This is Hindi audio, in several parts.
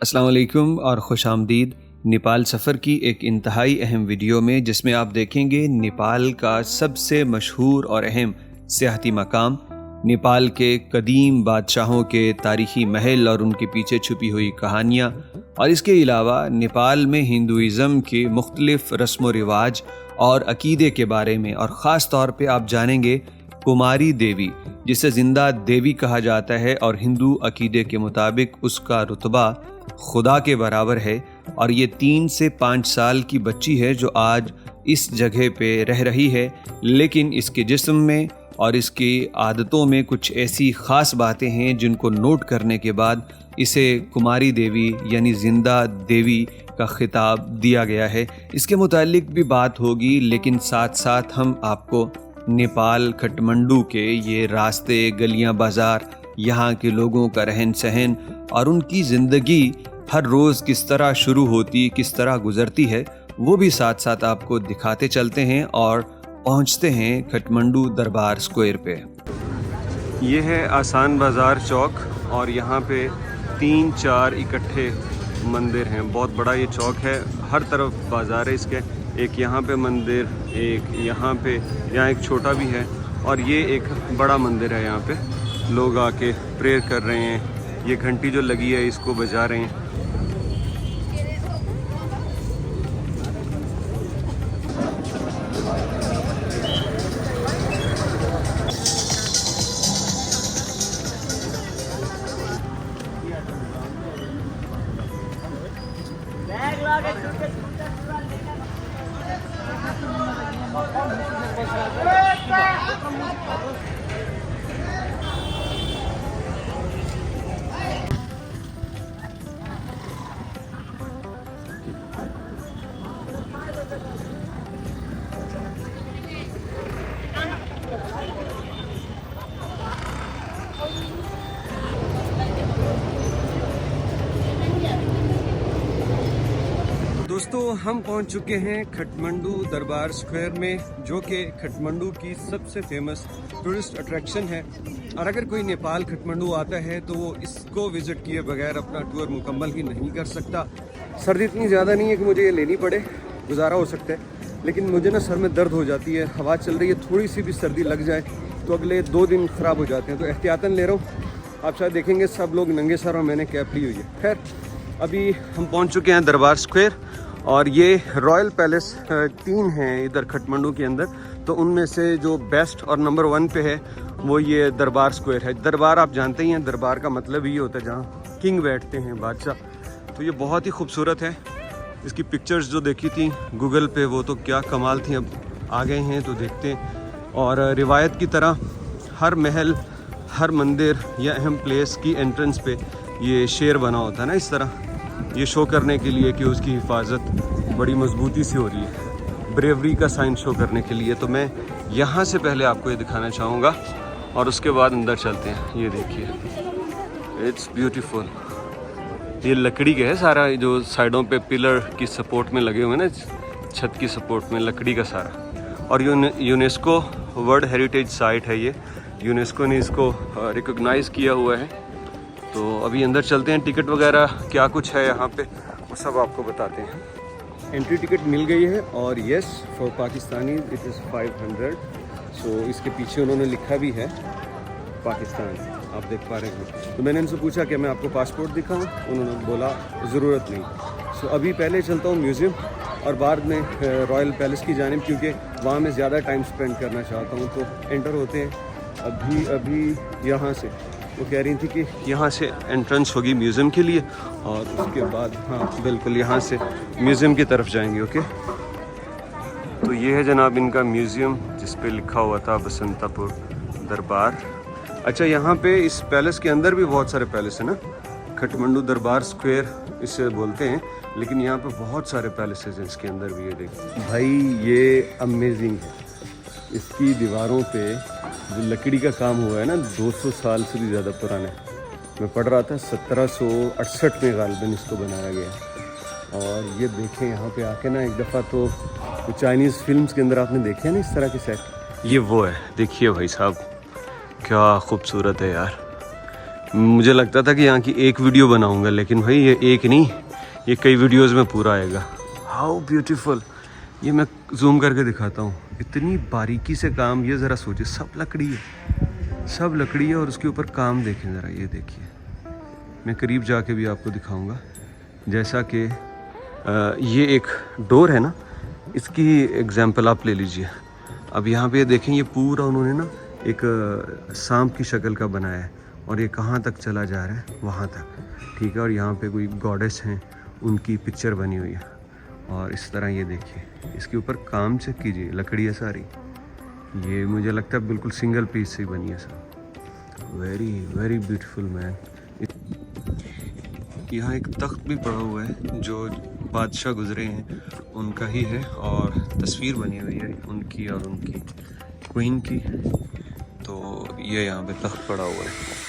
अस्सलाम वालेकुम और खुश आमदीद नेपाल सफ़र की एक इंतहाई अहम वीडियो में, जिसमें आप देखेंगे नेपाल का सबसे मशहूर और अहम सियाहती मकाम, नेपाल के कदीम बादशाहों के तारीख़ी महल और उनके पीछे छुपी हुई कहानियाँ, और इसके अलावा नेपाल में हिंदुइज़म के मुख्तलिफ़ रस्म व रिवाज और अक़ीदे के बारे में। और ख़ास तौर पे आप जानेंगे कुमारी देवी, जिसे ज़िंदा देवी कहा जाता है और हिंदू अक़ीदे के मुताबिक उसका रुतबा खुदा के बराबर है। और ये 3 से 5 साल की बच्ची है जो आज इस जगह पे रह रही है, लेकिन इसके जिस्म में और इसकी आदतों में कुछ ऐसी ख़ास बातें हैं जिनको नोट करने के बाद इसे कुमारी देवी यानी ज़िंदा देवी का खिताब दिया गया है। इसके मुतालिक भी बात होगी, लेकिन साथ साथ हम आपको नेपाल काठमांडू के ये रास्ते, गलियां, बाज़ार, यहाँ के लोगों का रहन सहन और उनकी ज़िंदगी हर रोज़ किस तरह शुरू होती, किस तरह गुज़रती है, वो भी साथ साथ आपको दिखाते चलते हैं और पहुँचते हैं काठमांडू दरबार स्क्वायर पे। ये है आसान बाज़ार चौक और यहाँ पे 3-4 इकट्ठे मंदिर हैं। बहुत बड़ा ये चौक है, हर तरफ बाज़ार है इसके। एक यहाँ पे मंदिर, एक यहाँ पे, यहाँ एक छोटा भी है और ये एक बड़ा मंदिर है। यहाँ पे लोग आके प्रेयर कर रहे हैं। ये घंटी जो लगी है इसको बजा रहे हैं। दोस्तों, हम पहुंच चुके हैं काठमांडू दरबार स्क्वायर में, जो कि काठमांडू की सबसे फेमस टूरिस्ट अट्रैक्शन है। और अगर कोई नेपाल काठमांडू आता है तो वो इसको विज़िट किए बगैर अपना टूर मुकम्मल ही नहीं कर सकता। सर्दी इतनी ज़्यादा नहीं है कि मुझे ये लेनी पड़े, गुजारा हो सकता है, लेकिन मुझे ना सर में दर्द हो जाती है। हवा चल रही है, थोड़ी सी भी सर्दी लग जाए तो अगले 2 दिन ख़राब हो जाते हैं, तो एहतियातन ले रहा हूँ। आप शायद देखेंगे सब लोग नंगे सर और मैंने कैप ली हुई है। खैर, अभी हम पहुँच चुके हैं दरबार स्क्वायर और ये रॉयल पैलेस 3 हैं इधर काठमांडू के अंदर, तो उनमें से जो बेस्ट और नंबर 1 पे है वो ये दरबार स्क्वायर है। दरबार आप जानते ही हैं, दरबार का मतलब ही होता है जहाँ किंग बैठते हैं, बादशाह। तो ये बहुत ही खूबसूरत है। इसकी पिक्चर्स जो देखी थी गूगल पे वो तो क्या कमाल थी। अब आ गए हैं तो देखते हैं। और रिवायत की तरह हर महल, हर मंदिर या अहम प्लेस की एंट्रेंस पे ये शेर बना होता है ना, इस तरह, ये शो करने के लिए कि उसकी हिफाजत बड़ी मजबूती से हो रही है, ब्रेवरी का साइन शो करने के लिए। तो मैं यहाँ से पहले आपको ये दिखाना चाहूँगा और उसके बाद अंदर चलते हैं। ये देखिए, इट्स ब्यूटीफुल। ये लकड़ी के है सारा, जो साइडों पे पिलर की सपोर्ट में लगे हुए हैं ना, छत की सपोर्ट में लकड़ी का सारा। और यूनेस्को वर्ल्ड हेरिटेज साइट है ये, यूनेस्को ने इसको रिकॉग्नाइज़ किया हुआ है। तो अभी अंदर चलते हैं। टिकट वगैरह क्या कुछ है यहाँ पे वो सब आपको बताते हैं। एंट्री टिकट मिल गई है और yes for Pakistani it is 500। सो इसके पीछे उन्होंने लिखा भी है पाकिस्तान, आप देख पा रहे हैं। तो मैंने इनसे पूछा कि मैं आपको पासपोर्ट दिखाऊं, उन्होंने बोला ज़रूरत नहीं। सो अभी पहले चलता हूँ म्यूज़ियम और बाद में रॉयल पैलेस की जानिब, क्योंकि वहाँ मैं ज़्यादा टाइम स्पेंड करना चाहता हूँ। तो एंटर होते हैं अभी यहाँ से। वो कह रही थी कि यहाँ से एंट्रेंस होगी म्यूज़ियम के लिए और उसके बाद, हाँ बिल्कुल, यहाँ से म्यूज़ियम की तरफ जाएंगे। ओके, तो ये है जनाब इनका म्यूज़ियम, जिस पे लिखा हुआ था बसंतापुर दरबार। अच्छा, यहाँ पे इस पैलेस के अंदर भी बहुत सारे पैलेस हैं ना, काठमांडू दरबार स्क्वायर इसे बोलते हैं, लेकिन यहाँ पे बहुत सारे पैलेसेस हैं इसके अंदर भी। ये देखिए भाई, ये अमेजिंग है। इसकी दीवारों पे जो लकड़ी का काम हुआ है ना, 200 साल से भी ज़्यादा पुराना है। मैं पढ़ रहा था 1768 में गालिबन इसको बनाया गया। और ये देखें यहाँ पे आके ना, एक दफ़ा तो चाइनीज़ फिल्म्स के अंदर आपने देखे हैं ना इस तरह के सेट, ये वो है। देखिए भाई साहब, क्या खूबसूरत है यार। मुझे लगता था कि यहाँ की एक वीडियो बनाऊंगा, लेकिन भाई ये एक नहीं, ये कई वीडियोस में पूरा आएगा। हाउ ब्यूटीफुल, ये मैं जूम करके दिखाता हूँ, इतनी बारीकी से काम। ये ज़रा सोचिए, सब लकड़ी है, सब लकड़ी है, और उसके ऊपर काम देखें ज़रा, ये देखिए। मैं करीब जाके भी आपको दिखाऊंगा। जैसा कि ये एक डोर है ना, इसकी एग्जांपल आप ले लीजिए। अब यहाँ पे देखें, ये पूरा उन्होंने ना एक सांप की शक्ल का बनाया है, और ये कहाँ तक चला जा रहा है, वहाँ तक, ठीक है। और यहाँ पे कोई गॉडेस हैं, उनकी पिक्चर बनी हुई है, और इस तरह ये देखिए, इसके ऊपर काम चेक कीजिए, लकड़ी है सारी। ये मुझे लगता है बिल्कुल सिंगल पीस से ही बनी है सब। Very very beautiful man. यहाँ एक तख्त भी पड़ा हुआ है जो बादशाह गुजरे हैं उनका ही है, और तस्वीर बनी हुई है उनकी और उनकी क्वीन की। तो ये यहाँ पे तख्त पड़ा हुआ है।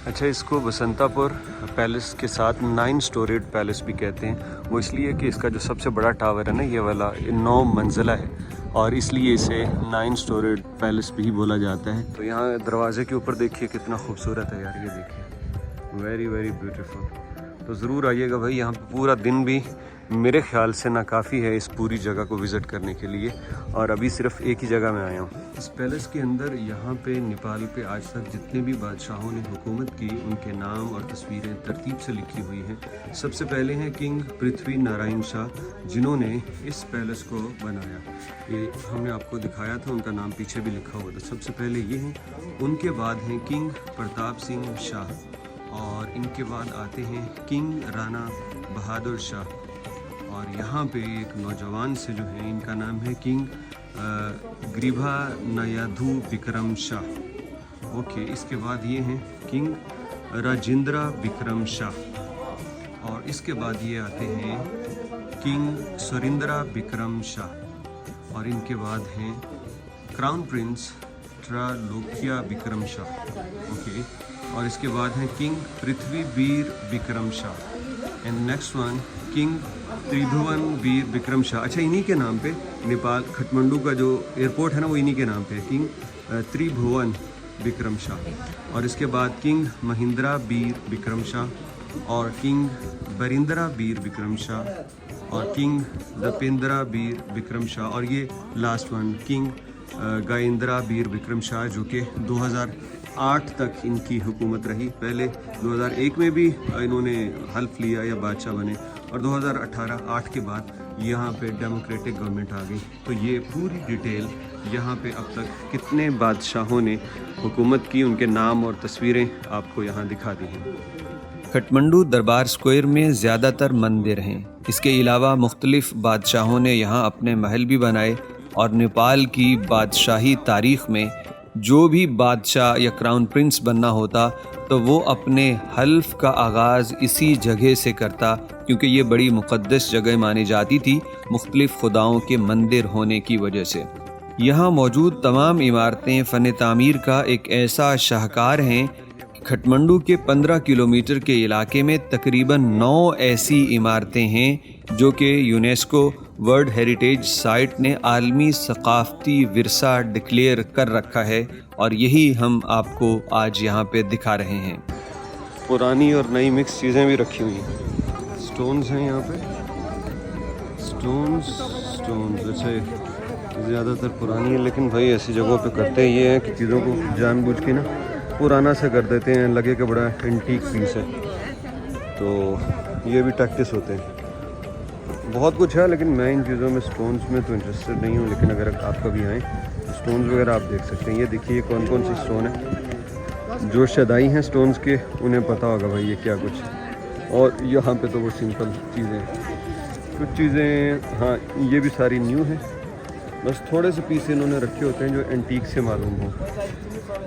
अच्छा, इसको बसंतापुर पैलेस के साथ 9 स्टोरेड पैलेस भी कहते हैं। वो इसलिए कि इसका जो सबसे बड़ा टावर है ना, ये वाला 9 मंजिला है, और इसलिए इसे 9 स्टोरेड पैलेस भी बोला जाता है। तो यहाँ दरवाजे के ऊपर देखिए कितना खूबसूरत है यार, ये देखिए, वेरी वेरी ब्यूटीफुल। तो ज़रूर आइएगा भाई, यहाँ पे पूरा दिन भी मेरे ख्याल से ना काफ़ी है इस पूरी जगह को विज़िट करने के लिए, और अभी सिर्फ एक ही जगह में आया हूँ। इस पैलेस के अंदर यहाँ पे नेपाल पे आज तक जितने भी बादशाहों ने हुकूमत की, उनके नाम और तस्वीरें तरतीब से लिखी हुई हैं। सबसे पहले हैं किंग पृथ्वी नारायण शाह, जिन्होंने इस पैलेस को बनाया। ये हमने आपको दिखाया था, उनका नाम पीछे भी लिखा हुआ था। सबसे पहले ये हैं, उनके बाद हैं किंग प्रताप सिंह शाह, और इनके बाद आते हैं किंग राणा बहादुर शाह, और यहाँ पे एक नौजवान से जो है, इनका नाम है किंग ग्रीभा नायाधु विक्रम शाह। ओके, इसके बाद ये हैं किंग राजेंद्र विक्रम शाह, और इसके बाद ये आते हैं किंग सुरेंद्र विक्रम शाह, और इनके बाद हैं क्राउन प्रिंस त्रैलोक्य विक्रम शाह। ओके, और इसके बाद हैं king Prithvi Bir Bikram Shah, and next one king Tribhuvan Bir Bikram Shah. अच्छा, इन्हीं के नाम पे नेपाल काठमांडू का जो एयरपोर्ट है ना, वो इन्हीं के नाम पे है, किंग त्रिभुवन विक्रम शाह। और इसके बाद किंग महिंद्रा वीर विक्रम शाह, और किंग बरिंद्रा वीर विक्रम शाह, और किंग दपेंद्रा वीर विक्रम शाह, और ये लास्ट वन किंग गायेंद्रा वीर विक्रम शाह, जो कि 2008 तक इनकी हुकूमत रही। पहले 2001 में भी इन्होंने हल्फ लिया या बादशाह बने, और 2018 के बाद यहाँ पे डेमोक्रेटिक गवर्नमेंट आ गई। तो ये पूरी डिटेल यहाँ पे अब तक कितने बादशाहों ने हुकूमत की, उनके नाम और तस्वीरें आपको यहाँ दिखा दी हैं। काठमांडू दरबार स्क्वायर में ज़्यादातर मंदिर हैं। इसके अलावा मुख्तलिफ बादशाहों ने यहाँ अपने महल भी बनाए, और नेपाल की बादशाही तारीख़ में जो भी बादशाह या क्राउन प्रिंस बनना होता तो वो अपने हल्फ का आगाज़ इसी जगह से करता, क्योंकि ये बड़ी मुक़द्दस जगह मानी जाती थी मुख्तलिफ़ खुदाओं के मंदिर होने की वजह से। यहाँ मौजूद तमाम इमारतें फ़न तामीर का एक ऐसा शाहकार हैं। काठमांडू के 15 किलोमीटर के इलाके में तकरीबन 9 ऐसी इमारतें हैं जो कि यूनेस्को वर्ल्ड हेरिटेज साइट ने आलमी सकाफ़ती विरसा डिक्लेयर कर रखा है, और यही हम आपको आज यहाँ पे दिखा रहे हैं। पुरानी और नई मिक्स चीज़ें भी रखी हुई हैं। स्टोन्स हैं यहाँ पे, स्टोन्स। अच्छा, ज़्यादातर पुरानी है, लेकिन भाई ऐसी जगहों पे करते ये हैं कि चीज़ों को जानबूझ के ना पुराना से कर देते हैं, लगे कि बड़ा एंटीक पीस है। तो ये भी टैक्टिस होते हैं। बहुत कुछ है, लेकिन मैं इन चीज़ों में स्टोन्स में तो इंटरेस्टेड नहीं हूँ, लेकिन अगर आप कभी आएँ तो स्टोन्स वगैरह आप देख सकते हैं। ये देखिए कौन कौन सी स्टोन है। जो शदाई हैं स्टोन्स के, उन्हें पता होगा भाई ये क्या कुछ है। और यहाँ पे तो वो सिंपल चीज़ें, कुछ चीज़ें हाँ ये भी सारी न्यू हैं, बस थोड़े से पीस इन्होंने रखे होते हैं जो एंटीक से मालूम हो,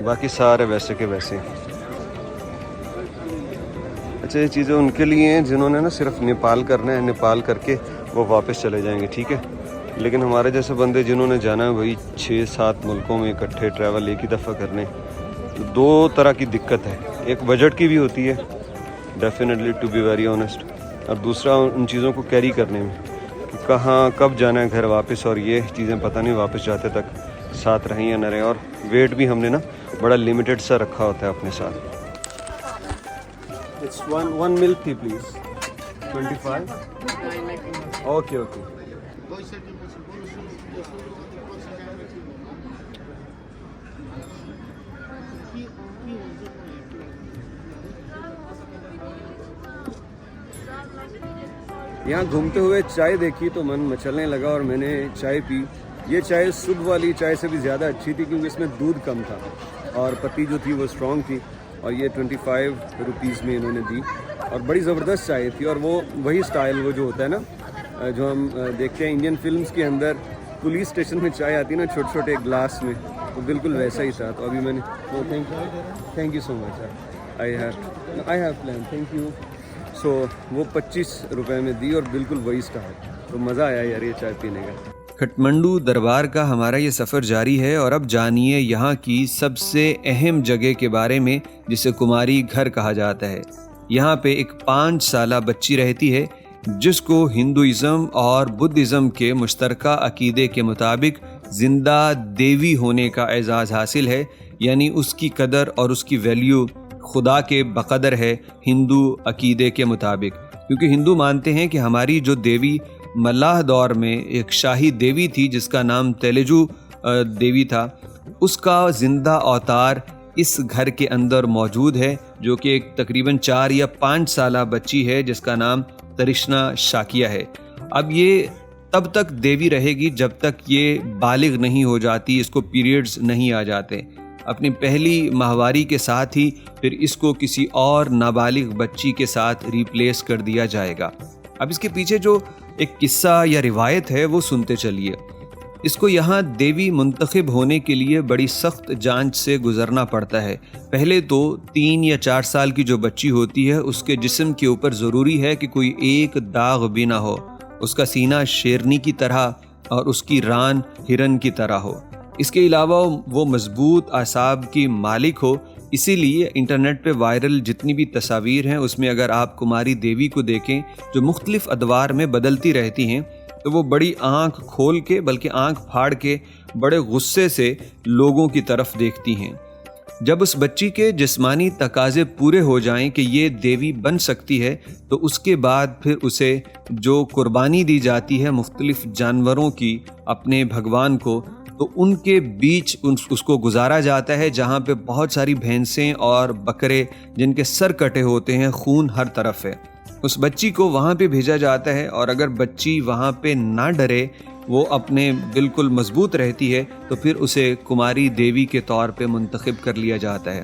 बाकी सारे वैसे के वैसे। अच्छा, ये चीज़ें उनके लिए हैं जिन्होंने ना सिर्फ नेपाल करना है, नेपाल करके वो वापस चले जाएंगे, ठीक है। लेकिन हमारे जैसे बंदे जिन्होंने जाना है वही 6-7 मुल्कों में इकट्ठे ट्रैवल एक ही दफ़ा करने, तो 2 तरह की दिक्कत है। एक बजट की भी होती है definitely, to be very honest, और दूसरा उन चीज़ों को कैरी करने में कि कहाँ कब जाना है घर वापस, और ये चीज़ें पता नहीं वापस जाते तक साथ रहें या न रहें। और वेट भी हमने ना बड़ा लिमिटेड सा रखा होता है अपने साथ। It's one milk tea please 25। Okay okay. यहाँ घूमते हुए चाय देखी तो मन मचलने लगा और मैंने चाय पी। ये चाय सुबह वाली चाय से भी ज़्यादा अच्छी थी क्योंकि इसमें दूध कम था और पत्ती जो थी वो स्ट्रॉन्ग थी। और ये 25 रुपीज़ में इन्होंने दी और बड़ी ज़बरदस्त चाय थी। और वो वही स्टाइल वो जो होता है ना जो हम देखते हैं इंडियन फिल्म्स के अंदर पुलिस स्टेशन में चाय आती है ना छोटे छोटे ग्लास में, तो बिल्कुल वैसा ही था। तो अभी मैंने thank you so much. I have plan, thank you. So वो 25 रुपए में दी और बिल्कुल वही स्टाइल। तो मज़ा आया यार ये चाय पीने का। काठमांडू दरबार का हमारा ये सफ़र जारी है और अब जानिए यहाँ की सबसे अहम जगह के बारे में जिसे कुमारी घर कहा जाता है। यहाँ पे एक 5 साला बच्ची रहती है जिसको हिंदुइज़्म और बुद्धिज़्म के मुश्तरका अकीदे के मुताबिक ज़िंदा देवी होने का एजाज़ हासिल है, यानी उसकी कदर और उसकी वैल्यू खुदा के बकदर है हिंदू अकीदे के मुताबिक। क्योंकि हिंदू मानते हैं कि हमारी जो देवी मल्लाह दौर में एक शाही देवी थी जिसका नाम तेलुगु देवी था, उसका ज़िंदा अवतार इस घर के अंदर मौजूद है, जो कि एक तकरीबन 4 या 5 साला बच्ची है जिसका नाम तरिश्ना शाकिया है। अब ये तब तक देवी रहेगी जब तक ये बालिग नहीं हो जाती, इसको पीरियड्स नहीं आ जाते। अपनी पहली माहवारी के साथ ही फिर इसको किसी और नाबालिग बच्ची के साथ रिप्लेस कर दिया जाएगा। अब इसके पीछे जो एक किस्सा या रिवायत है वो सुनते चलिए। इसको यहाँ देवी मुंतखब होने के लिए बड़ी सख्त जांच से गुजरना पड़ता है। पहले तो 3 या 4 साल की जो बच्ची होती है उसके जिस्म के ऊपर ज़रूरी है कि कोई एक दाग भी ना हो, उसका सीना शेरनी की तरह और उसकी रान हिरन की तरह हो। इसके अलावा वो मजबूत आसाब की मालिक हो। इसीलिए इंटरनेट पे वायरल जितनी भी तस्वीर हैं उसमें अगर आप कुमारी देवी को देखें जो मुख्तलिफ अदवार में बदलती रहती हैं, तो वो बड़ी आंख खोल के बल्कि आंख फाड़ के बड़े गुस्से से लोगों की तरफ देखती हैं। जब उस बच्ची के जिस्मानी तकाजे पूरे हो जाएं कि ये देवी बन सकती है, तो उसके बाद फिर उसे जो कुर्बानी दी जाती है मुख्तलिफ जानवरों की अपने भगवान को, तो उनके बीच उसको गुजारा जाता है जहाँ पे बहुत सारी भैंसें और बकरे जिनके सर कटे होते हैं, खून हर तरफ है। उस बच्ची को वहाँ पे भेजा जाता है और अगर बच्ची वहाँ पे ना डरे, वो अपने बिल्कुल मजबूत रहती है, तो फिर उसे कुमारी देवी के तौर पे मुंतखब कर लिया जाता है।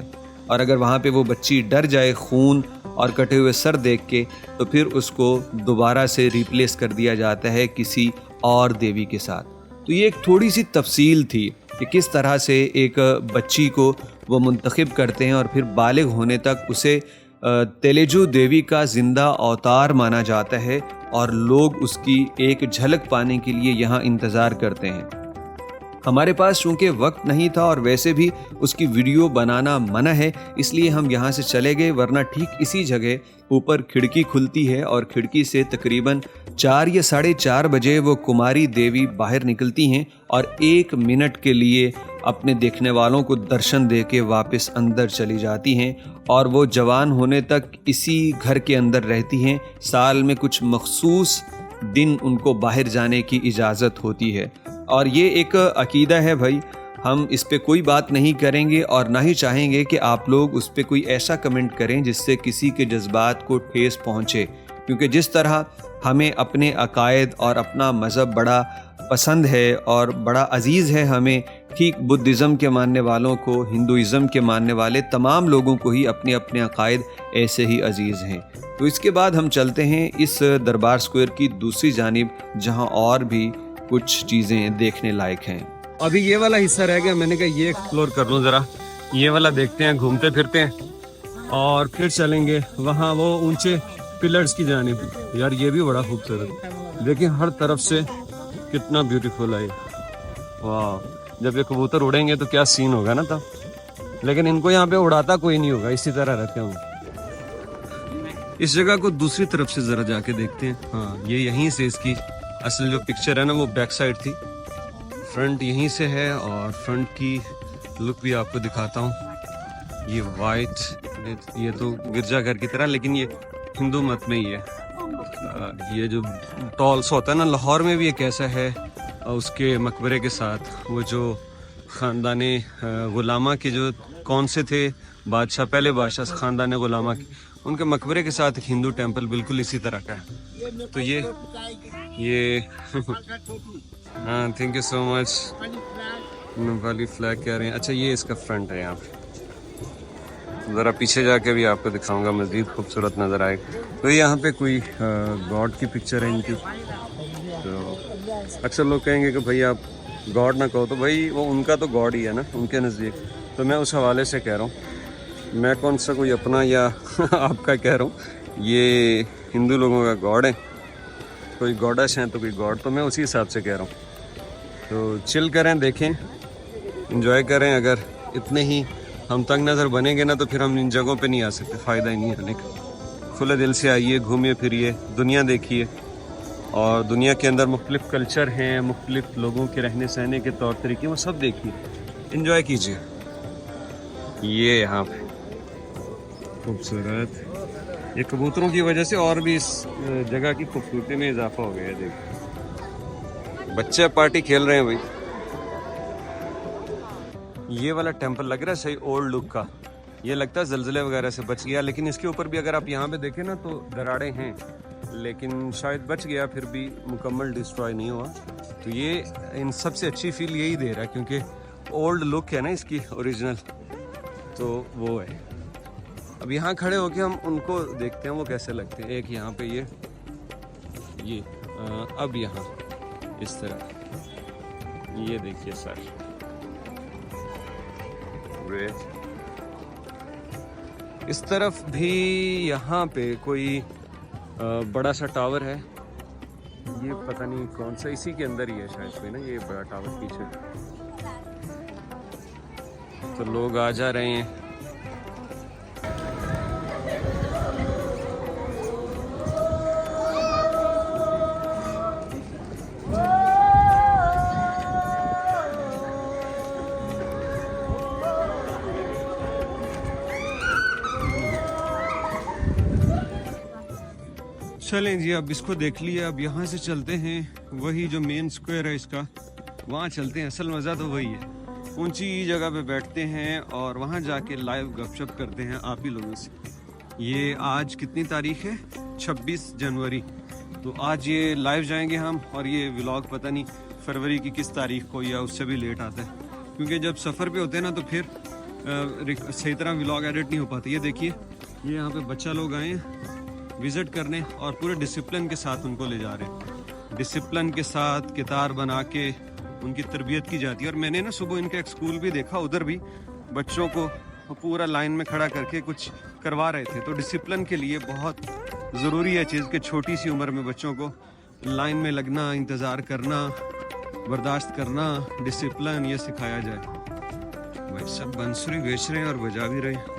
और अगर वहाँ पे वो बच्ची डर जाए खून और कटे हुए सर देख के, तो फिर उसको दोबारा से रिप्लेस कर दिया जाता है किसी और देवी के साथ। तो ये एक थोड़ी सी तफसील थी कि किस तरह से एक बच्ची को वो मुंतखब करते हैं और फिर बालिग होने तक उसे तेलुगु देवी का ज़िंदा अवतार माना जाता है और लोग उसकी एक झलक पाने के लिए यहाँ इंतज़ार करते हैं। हमारे पास चूँकि वक्त नहीं था और वैसे भी उसकी वीडियो बनाना मना है, इसलिए हम यहाँ से चले गए, वरना ठीक इसी जगह ऊपर खिड़की खुलती है और खिड़की से तकरीबन 4 या 4:30 बजे वो कुमारी देवी बाहर निकलती हैं और 1 मिनट के लिए अपने देखने वालों को दर्शन दे के वापस अंदर चली जाती हैं और वो जवान होने तक इसी घर के अंदर रहती हैं। साल में कुछ मखसूस दिन उनको बाहर जाने की इजाज़त होती है और ये एक अकीदा है भाई। हम इस पे कोई बात नहीं करेंगे और ना ही चाहेंगे कि आप लोग उस पे कोई ऐसा कमेंट करें जिससे किसी के जज्बात को ठेस पहुँचे, क्योंकि जिस तरह हमें अपने अकायद और अपना मज़हब बड़ा पसंद है और बड़ा अजीज़ है हमें, ठीक बुद्धिज़्म के मानने वालों को, हिंदुइज़्म के मानने वाले तमाम लोगों को ही अपने अपने अकायद ऐसे ही अजीज़ हैं। तो इसके बाद हम चलते हैं इस दरबार स्क्वायर की दूसरी जानिब, जहां और भी कुछ चीज़ें देखने लायक हैं। अभी ये वाला हिस्सा रह गया, मैंने कहा ये एक्सप्लोर कर लूँ ज़रा, ये वाला देखते हैं, घूमते फिरते हैं और फिर चलेंगे वहाँ वो ऊंचे पिलर्स की जानिब। यार ये भी बड़ा खूबसूरत, देखिए हर तरफ से कितना ब्यूटीफुल है। वाह, जब ये कबूतर उड़ेंगे तो क्या सीन होगा ना तब, लेकिन इनको यहाँ पे उड़ाता कोई नहीं होगा, इसी तरह रहते होंगे। इस जगह को दूसरी तरफ से जरा जाके देखते हैं। हाँ, ये यहीं से इसकी असल जो पिक्चर है ना वो बैक साइड थी, फ्रंट यहीं से है और फ्रंट की लुक भी आपको दिखाता हूँ। ये वाइट, ये तो गिरजाघर की तरह, लेकिन ये हिंदू मत में ही है। ये जो टॉल्स होता है ना, लाहौर में भी एक ऐसा है उसके मकबरे के साथ। वो जो ख़ानदाने गुलामा के जो कौन से थे बादशाह, पहले बादशाह ख़ानदान गुलामा के, उनके मकबरे के साथ एक हिंदू टेंपल बिल्कुल इसी तरह का है। तो ये हाँ, thank you so much. Nepali flag कह रहे हैं। अच्छा, ये इसका फ्रंट है। यहाँ पे ज़रा पीछे जाके भी आपको दिखाऊंगा, मज़ीद खूबसूरत नज़र आएगा। तो यहाँ पे कोई गॉड की पिक्चर है इनकी। तो अक्सर लोग कहेंगे कि भाई आप गॉड ना कहो, तो भाई वो उनका तो गॉड ही है ना उनके नज़दीक। तो मैं उस हवाले से कह रहा हूँ, मैं कौन सा कोई अपना या आपका कह रहा हूँ। ये हिंदू लोगों का गॉड है, कोई गॉडेस हैं तो कोई गॉड, तो मैं उसी हिसाब से कह रहा हूँ। तो चिल करें, देखें, इंजॉय करें। अगर इतने ही हम तंग नज़र बनेंगे ना तो फिर हम इन जगहों पे नहीं आ सकते, फ़ायदा ही नहीं आने का। खुले दिल से आइए, घूमिए फिरिए, दुनिया देखिए। और दुनिया के अंदर मुख्तलिफ़ कल्चर हैं, मुख्तलिफ़ लोगों के रहने सहने के तौर तरीके, वो सब देखिए, इंजॉय कीजिए। ये यहाँ पे खूबसूरत, ये कबूतरों की वजह से और भी इस जगह की खूबसूरती में इजाफा हो गया है। देखिए बच्चे पार्टी खेल रहे हैं भाई। ये वाला टेंपल लग रहा है सही ओल्ड लुक का। ये लगता है ज़लज़ले वगैरह से बच गया, लेकिन इसके ऊपर भी अगर आप यहाँ पे देखें ना तो दरारें हैं, लेकिन शायद बच गया, फिर भी मुकम्मल डिस्ट्रॉय नहीं हुआ। तो ये इन सबसे अच्छी फील यही दे रहा है, क्योंकि ओल्ड लुक है ना इसकी ओरिजिनल, तो वो है। अब यहाँ खड़े होके हम उनको देखते हैं वो कैसे लगते हैं। एक यहाँ पे ये अब यहाँ इस तरह ये देखिए सर, इस तरफ भी यहाँ पे कोई बड़ा सा टावर है। ये पता नहीं कौन सा, इसी के अंदर ही है शायद कोई ना, ये बड़ा टावर पीछे। तो लोग आ जा रहे हैं। चलें जी, अब इसको देख लिया, अब यहाँ से चलते हैं वही जो मेन स्क्वायर है इसका, वहाँ चलते हैं। असल मज़ा तो वही है, ऊंची जगह पे बैठते हैं और वहाँ जाके लाइव गपशप करते हैं आप ही लोगों से। ये आज कितनी तारीख है? 26 जनवरी। तो आज ये लाइव जाएंगे हम, और ये व्लॉग पता नहीं फरवरी की किस तारीख को या उससे भी लेट आता है, क्योंकि जब सफ़र पे होते हैं ना तो फिर सही तरह व्लॉग एडिट नहीं हो पाते। ये देखिए, ये यहाँ पे बच्चा लोग आए हैं विज़िट करने और पूरे डिसिप्लिन के साथ उनको ले जा रहे हैं। डिसिप्लिन के साथ कितार बना के उनकी तरबियत की जाती है। और मैंने ना सुबह इनका एक स्कूल भी देखा, उधर भी बच्चों को पूरा लाइन में खड़ा करके कुछ करवा रहे थे। तो डिसिप्लिन के लिए बहुत ज़रूरी है चीज़ कि छोटी सी उम्र में बच्चों को लाइन में लगना, इंतज़ार करना, बर्दाश्त करना, डिसिप्लिन ये सिखाया जाए। भाई सब बंसुरी बेच रहे हैं और बजा भी रहे हैं।